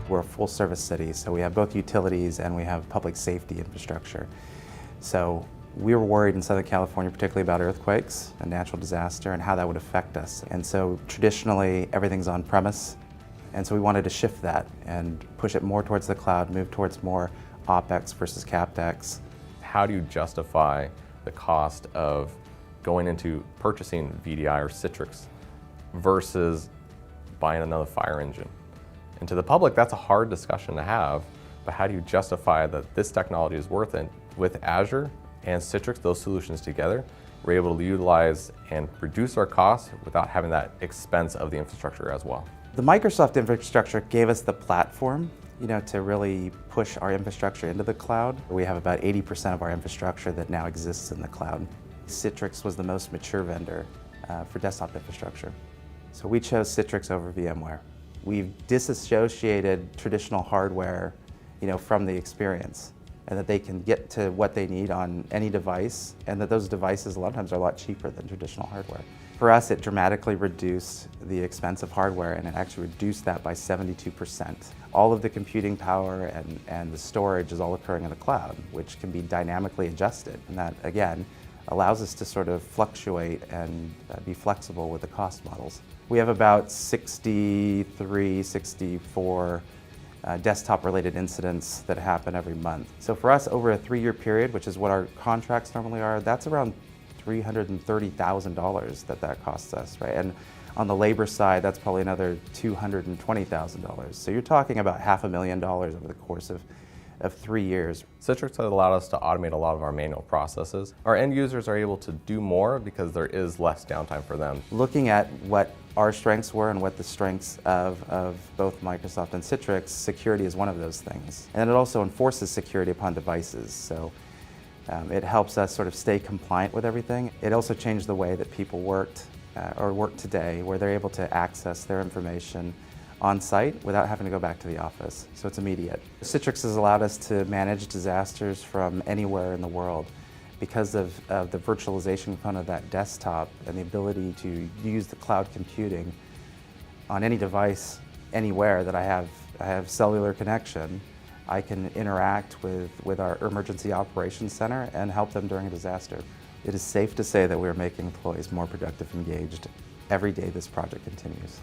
We're a full-service city, so we have both utilities and we have public safety infrastructure. So we were worried in Southern California particularly about earthquakes and natural disaster and how that would affect us. And so traditionally everything's on premise, and so we wanted to shift that and push it more towards the cloud, move towards more OpEx versus CapEx. How do you justify the cost of going into purchasing VDI or Citrix versus buying another fire engine? And to the public, that's a hard discussion to have, but how do you justify that this technology is worth it? With Azure and Citrix, those solutions together, we're able to utilize and reduce our costs without having that expense of the infrastructure as well. The Microsoft infrastructure gave us the platform, to really push our infrastructure into the cloud. We have about 80% of our infrastructure that now exists in the cloud. Citrix was the most mature vendor for desktop infrastructure. So we chose Citrix over VMware. We've disassociated traditional hardware, from the experience, and that they can get to what they need on any device, and that those devices a lot of times are a lot cheaper than traditional hardware. For us, it dramatically reduced the expense of hardware, and it actually reduced that by 72%. All of the computing power and the storage is all occurring in the cloud, which can be dynamically adjusted. And that, again, allows us to sort of fluctuate and be flexible with the cost models. We have about 63, 64 desktop-related incidents that happen every month. So for us, over a 3-year period, which is what our contracts normally are, that's around $330,000 that costs us, right? And on the labor side, that's probably another $220,000. So you're talking about $500,000 over the course of 3 years. Citrix has allowed us to automate a lot of our manual processes. Our end users are able to do more because there is less downtime for them. Looking at what our strengths were and what the strengths of both Microsoft and Citrix, security is one of those things. And it also enforces security upon devices. So it helps us sort of stay compliant with everything. It also changed the way that people worked or work today, where they're able to access their information on site without having to go back to the office. So it's immediate. Citrix has allowed us to manage disasters from anywhere in the world because of the virtualization component of that desktop and the ability to use the cloud computing on any device anywhere that I have cellular connection. I can interact with our emergency operations center and help them during a disaster. It is safe to say that we're making employees more productive and engaged every day this project continues.